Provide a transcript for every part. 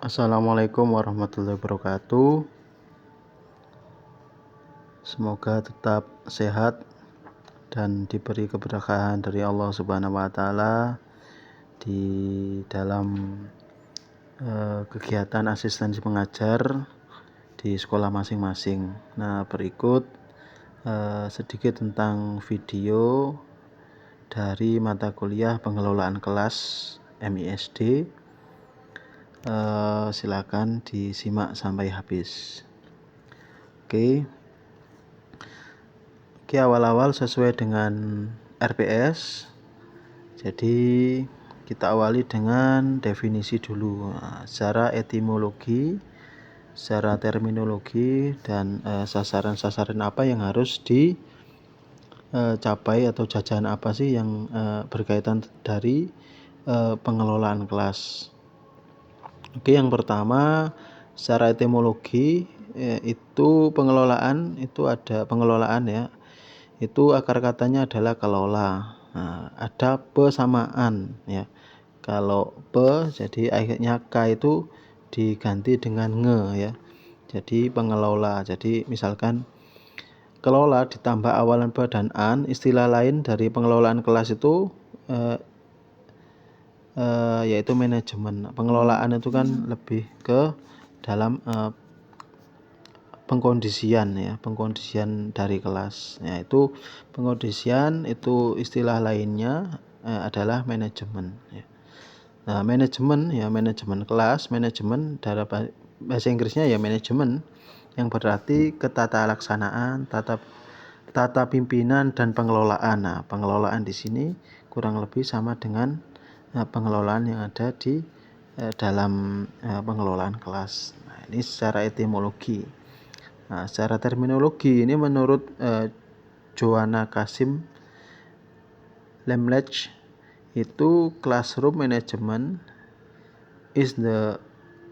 Assalamualaikum warahmatullahi wabarakatuh. Semoga tetap sehat dan diberi keberkahan dari Allah Subhanahu wa taala di dalam kegiatan asistensi pengajar di sekolah masing-masing. Nah, berikut sedikit tentang video dari mata kuliah pengelolaan kelas MISD. Silakan disimak sampai habis. Oke, awal-awal sesuai dengan RPS. Jadi kita awali dengan definisi dulu. Secara etimologi, secara terminologi, dan sasaran-sasaran apa yang harus dicapai atau jajan apa sih yang berkaitan dari pengelolaan kelas. Oke, yang pertama secara etimologi itu pengelolaan, itu ada pengelolaan ya. Itu akar katanya adalah kelola. Nah, ada pesamaan ya. Kalau pe jadi akhirnya k itu diganti dengan nge ya. Jadi pengelola. Jadi misalkan kelola ditambah awalan be dan an, istilah lain dari pengelolaan kelas itu yaitu manajemen. Pengelolaan itu kan lebih ke dalam pengkondisian ya, pengkondisian dari kelas. Yaitu pengkondisian itu istilah lainnya adalah manajemen ya. Nah, manajemen ya, manajemen kelas, manajemen dalam bahasa Inggrisnya ya manajemen, yang berarti ketata laksanaan, tata pimpinan dan pengelolaan. Nah, pengelolaan di sini kurang lebih sama dengan pengelolaan yang ada di dalam pengelolaan kelas. Nah, ini secara etimologi. Nah, secara terminologi ini menurut Joanna Kasim Lemlech itu classroom management is the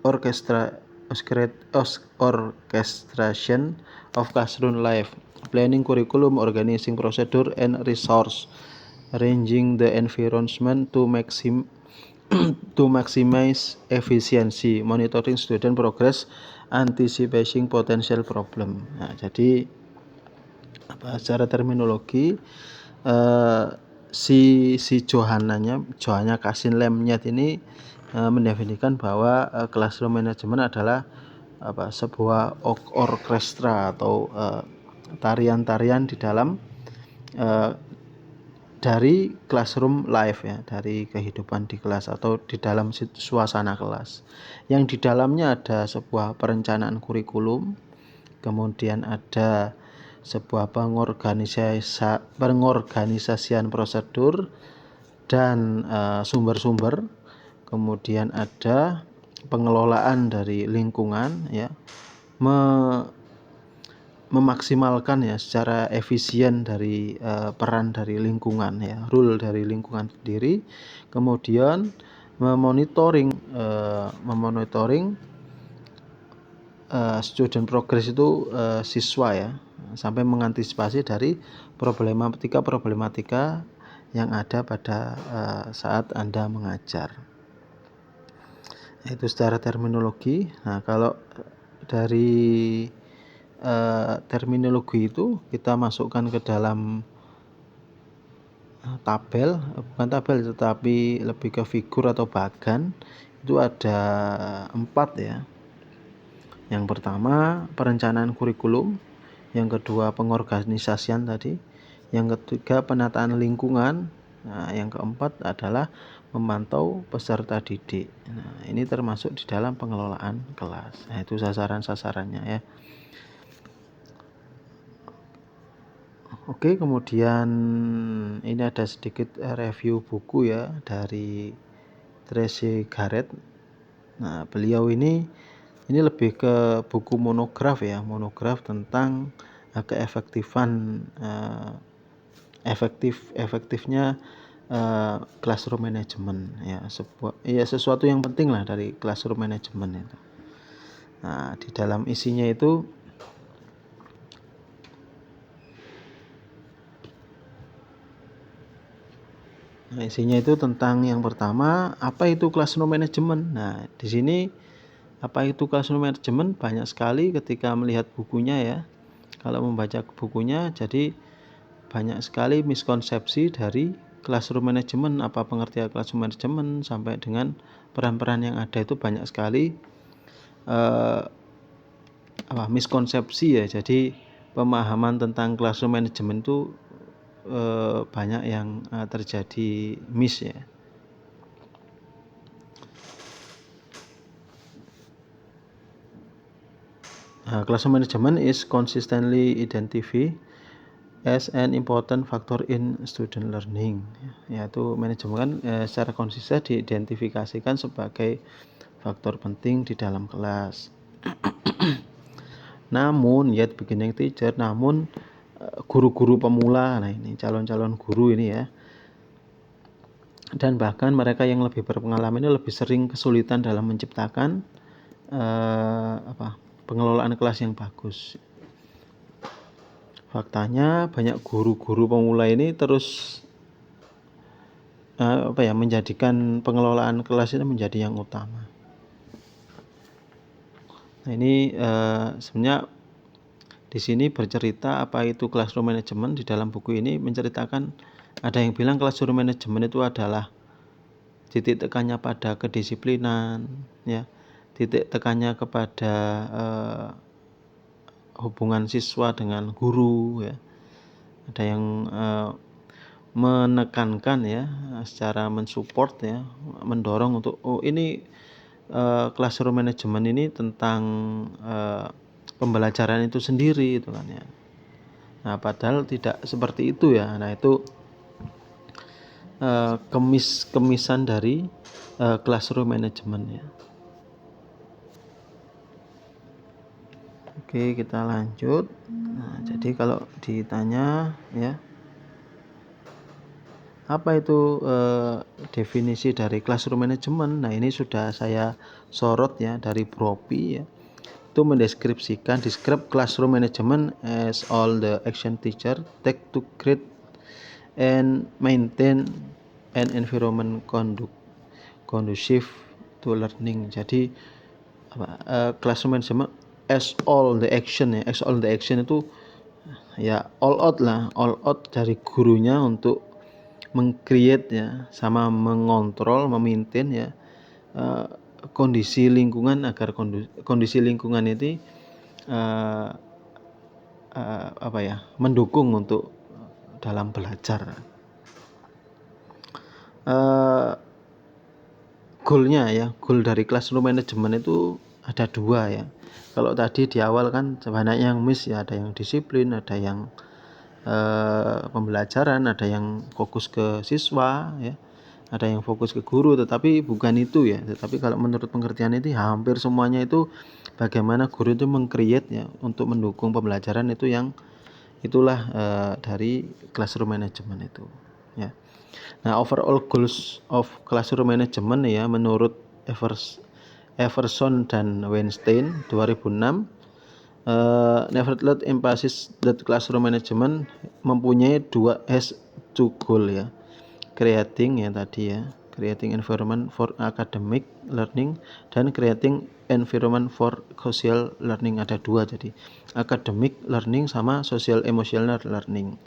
orchestration of classroom life, planning curriculum, organizing procedure and resource, arranging the environment to maximize efficiency, monitoring student progress, anticipating potential problem. Nah, jadi secara terminologi si Johanna Kasim Lemlech ini mendefinisikan bahwa classroom management adalah sebuah orkestra atau tarian-tarian di dalam dari classroom life ya, dari kehidupan di kelas atau di dalam suasana kelas, yang di dalamnya ada sebuah perencanaan kurikulum, kemudian ada sebuah pengorganisasian prosedur dan sumber-sumber, kemudian ada pengelolaan dari lingkungan ya, memaksimalkan ya secara efisien dari peran dari lingkungan ya, role dari lingkungan sendiri, kemudian memonitoring student progress itu siswa ya, sampai mengantisipasi dari problematika yang ada pada saat Anda mengajar. Itu secara terminologi. Nah, kalau dari terminologi itu kita masukkan ke dalam tabel, bukan tabel tetapi lebih ke figur atau bagan. Itu ada 4 ya. Yang pertama perencanaan kurikulum, yang kedua pengorganisasian tadi, yang ketiga penataan lingkungan, nah yang keempat adalah memantau peserta didik. Nah, ini termasuk di dalam pengelolaan kelas. Nah, itu sasaran-sasarannya ya. Oke, kemudian ini ada sedikit review buku ya dari Tracy Garrett. Nah, beliau ini lebih ke buku monograf ya, monograf tentang keefektifan efektifnya classroom management ya, sesuatu yang penting lah dari classroom management itu. Nah, di dalam isinya itu tentang yang pertama, apa itu classroom management. Nah, di sini Apa itu classroom management? Banyak sekali ketika melihat bukunya ya. Kalau membaca bukunya, jadi banyak sekali miskonsepsi dari classroom management. Apa pengertian classroom management sampai dengan peran-peran yang ada itu banyak sekali miskonsepsi ya. Jadi pemahaman tentang classroom management itu banyak yang terjadi miss ya. Classroom management is consistently identified as an important factor in student learning. Yaitu manajemen kan secara konsisten diidentifikasikan sebagai faktor penting di dalam kelas. Namun, yet beginning teacher, namun guru-guru pemula, nah ini calon-calon guru ini ya, dan bahkan mereka yang lebih berpengalaman ini lebih sering kesulitan dalam menciptakan pengelolaan kelas yang bagus. Faktanya banyak guru-guru pemula ini terus menjadikan pengelolaan kelas itu menjadi yang utama. Nah ini sebenarnya di sini bercerita apa itu classroom management. Di dalam buku ini menceritakan, ada yang bilang classroom management itu adalah titik tekannya pada kedisiplinan, ya, titik tekannya kepada hubungan siswa dengan guru, ya. Ada yang menekankan ya, secara mensupport ya, mendorong untuk ini classroom management ini tentang pembelajaran itu sendiri itu kan ya. Nah, padahal tidak seperti itu ya. Nah, itu kemisan dari classroom management ya. Oke, kita lanjut. Nah, jadi kalau ditanya ya, apa itu definisi dari classroom management? Nah, ini sudah saya sorot ya dari Bropi ya. Itu describe classroom management as all the action teacher take to create and maintain an environment conducive to learning. Jadi classroom management as all the action ya, as all the action itu ya all out dari gurunya untuk meng-create ya, sama mengontrol, memaintain ya kondisi lingkungan agar kondisi lingkungan itu mendukung untuk dalam belajar. Goalnya ya, goal dari classroom management itu ada dua ya. Kalau tadi di awal kan banyak yang miss ya, ada yang disiplin, ada yang pembelajaran, ada yang fokus ke siswa ya, ada yang fokus ke guru, tetapi bukan itu ya. Tetapi kalau menurut pengertian itu hampir semuanya itu bagaimana guru itu meng-create ya untuk mendukung pembelajaran itu, yang itulah dari classroom management itu ya. Nah, overall goals of classroom management ya menurut Everson dan Weinstein 2006, nevertheless emphasis that classroom management mempunyai has two goal ya. Creating environment for academic learning dan creating environment for social learning. Ada dua, jadi academic learning sama social emotional learning.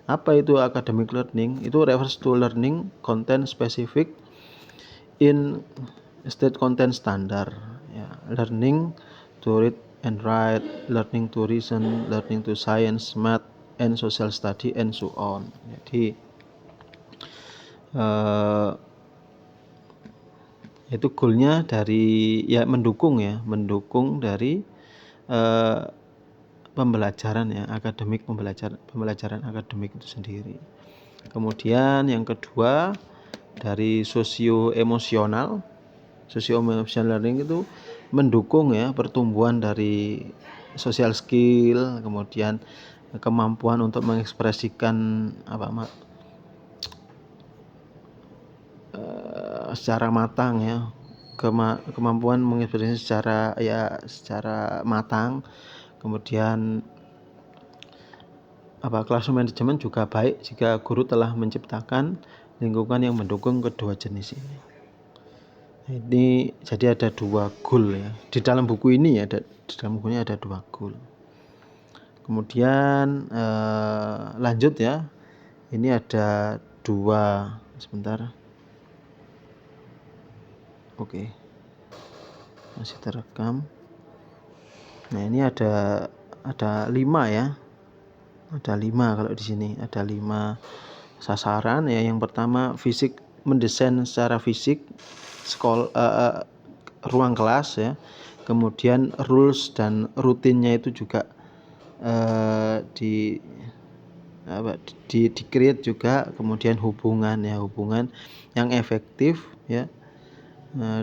Apa itu academic learning? Itu refers to learning content specific in state content standard ya. Learning to read and write, learning to reason, learning to science, math, and social study, and so on. Jadi itu goalnya dari ya mendukung dari pembelajaran ya, akademik, pembelajaran akademik itu sendiri. Kemudian yang kedua dari socio-emotional learning itu mendukung ya pertumbuhan dari social skill, kemudian kemampuan untuk mengekspresikan secara matang ya, kemampuan mengekspresikan secara matang. Kemudian classroom management juga baik jika guru telah menciptakan lingkungan yang mendukung kedua jenis ini. Ini jadi ada 2 goal ya. Di dalam buku ini ya, di dalam bukunya ada 2 goal. Kemudian lanjut ya. Ini ada 2 sebentar. Oke. Masih terekam. Nah, ini ada 5 ya. Ada 5 kalau di sini. Ada 5 sasaran ya. Yang pertama fisik, mendesain secara fisik ruang kelas ya. Kemudian rules dan rutinnya itu juga di create juga. Kemudian hubungan yang efektif ya,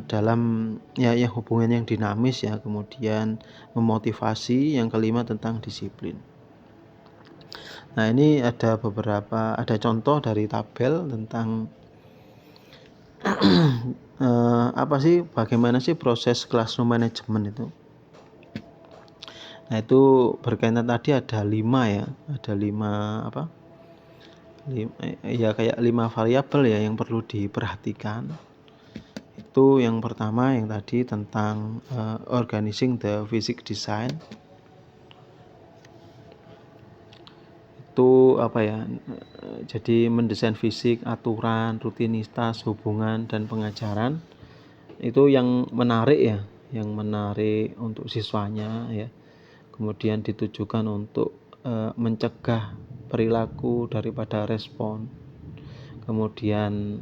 dalam ya hubungan yang dinamis ya. Kemudian memotivasi. Yang kelima tentang disiplin. Nah, ini ada contoh dari tabel tentang bagaimana sih proses classroom management itu. Nah, itu berkaitan tadi ada 5 ya. Ada 5 kayak 5 variabel ya yang perlu diperhatikan. Itu yang pertama yang tadi tentang organizing the physics design. Itu jadi mendesain fisik, aturan, rutinitas, hubungan dan pengajaran itu yang menarik ya, yang menarik untuk siswanya ya. Kemudian ditujukan untuk mencegah perilaku daripada respon. Kemudian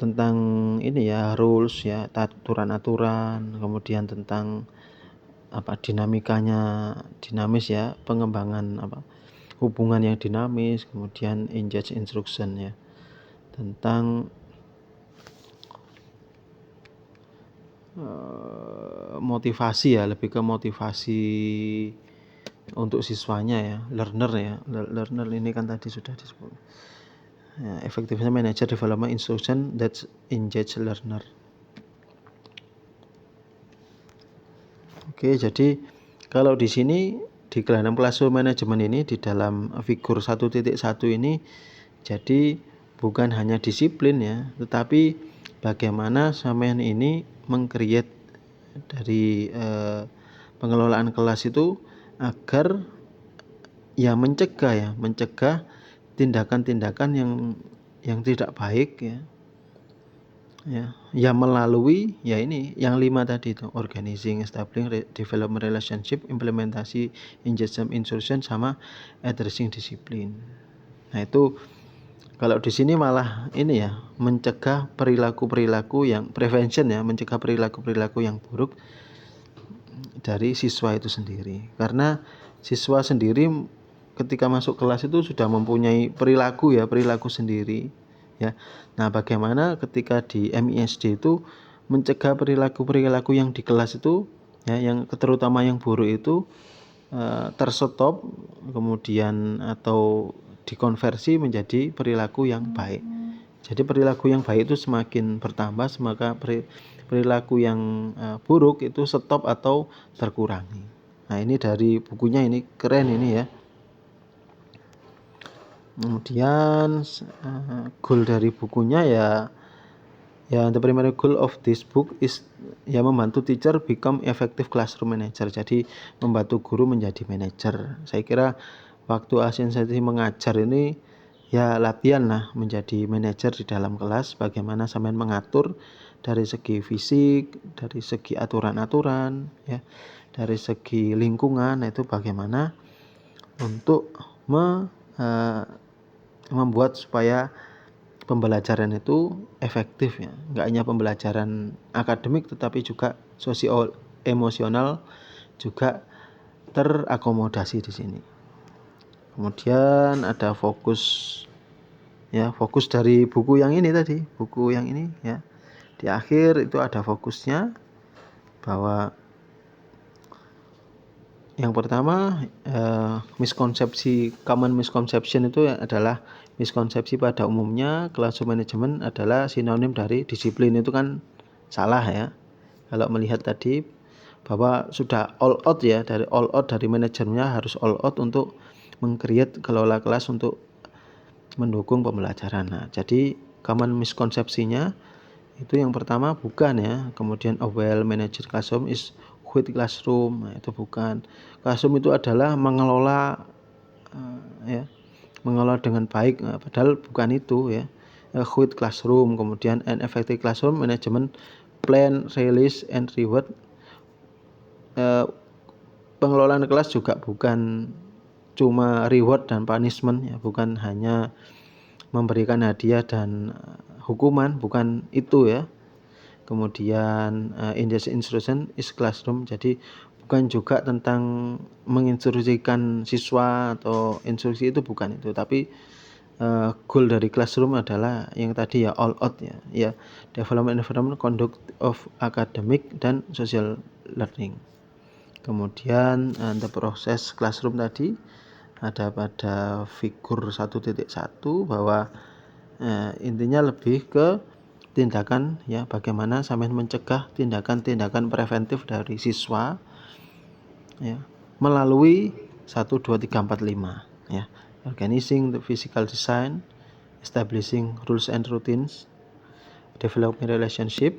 tentang ini ya, rules ya, aturan-aturan. Kemudian tentang dinamis ya, pengembangan hubungan yang dinamis. Kemudian engage instruction ya, tentang motivasi ya, lebih ke motivasi untuk siswanya ya, learner ini kan tadi sudah disebut ya, effectiveness manager development instruction that engage learner. Oke, jadi kalau di sini di dalam classroom management ini, di dalam figur 1.1 ini, jadi bukan hanya disiplin ya, tetapi bagaimana sampean ini meng-create dari pengelolaan kelas itu agar ya mencegah tindakan-tindakan yang tidak baik ya melalui ya ini yang 5 tadi itu, organizing, establishing, development relationship, implementasi, engagement instruction, sama addressing disiplin. Nah, itu kalau di sini malah ini ya, mencegah perilaku-perilaku yang prevention ya, mencegah perilaku-perilaku yang buruk dari siswa itu sendiri. Karena siswa sendiri ketika masuk kelas itu sudah mempunyai perilaku sendiri ya. Nah, bagaimana ketika di MISD itu mencegah perilaku-perilaku yang di kelas itu ya, yang terutama yang buruk itu terstop, kemudian atau dikonversi menjadi perilaku yang baik. Jadi perilaku yang baik itu semakin bertambah, maka perilaku yang buruk itu stop atau terkurangi. Nah, ini dari bukunya, ini keren ini ya. Kemudian goal dari bukunya ya the primary goal of this book is ya membantu teacher become effective classroom manager. Jadi membantu guru menjadi manajer. Saya kira waktu asistensi mengajar ini ya latihan lah menjadi manajer di dalam kelas. Bagaimana sampean mengatur dari segi fisik, dari segi aturan-aturan ya, dari segi lingkungan. Nah, itu bagaimana untuk membuat supaya pembelajaran itu efektif ya, nggak hanya pembelajaran akademik tetapi juga sosio emosional juga terakomodasi di sini. Kemudian ada fokus dari buku yang ini tadi, ya. Di akhir itu ada fokusnya bahwa yang pertama common misconception itu adalah miskonsepsi pada umumnya classroom management adalah sinonim dari disiplin. Itu kan salah ya. Kalau melihat tadi bahwa sudah all out dari manajernya, harus all out untuk meng-create kelola kelas untuk mendukung pembelajaran. Nah, jadi common miskonsepsinya itu yang pertama bukan ya. Kemudian a well managed classroom is good classroom. Nah, itu bukan. Classroom itu adalah mengelola mengelola dengan baik, padahal bukan itu ya. Good classroom, kemudian an effective classroom management plan, release and reward. Pengelolaan kelas juga bukan cuma reward dan punishment ya, bukan hanya memberikan hadiah dan hukuman, bukan itu ya. Kemudian instruction is classroom, jadi bukan juga tentang menginstruksikan siswa atau instruksi, itu bukan itu, tapi goal dari classroom adalah yang tadi ya, all out ya, development environment, conduct of academic dan social learning. Kemudian the proses classroom tadi ada pada figur 1.1 bahwa intinya lebih ke tindakan ya, bagaimana sampai mencegah tindakan-tindakan preventif dari siswa ya, melalui 1, 2, 3, 4, 5 ya. Organizing the physical design, establishing rules and routines, developing relationship,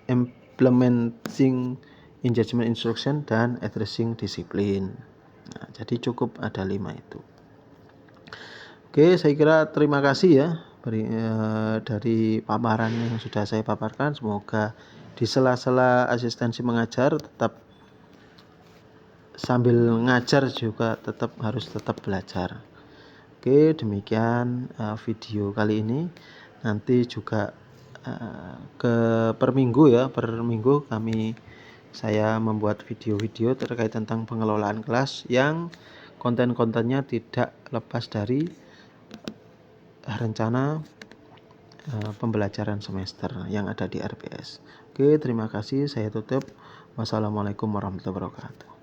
implementing engagement instruction, dan addressing disiplin. Nah, jadi cukup ada 5 itu. Oke, saya kira terima kasih ya dari paparan yang sudah saya paparkan. Semoga di sela-sela asistensi mengajar tetap sambil ngajar juga harus tetap belajar. Oke, demikian video kali ini. Nanti juga per minggu saya membuat video-video terkait tentang pengelolaan kelas yang konten-kontennya tidak lepas dari rencana pembelajaran semester yang ada di RPS. Oke, terima kasih. Saya tutup. Wassalamualaikum warahmatullahi wabarakatuh.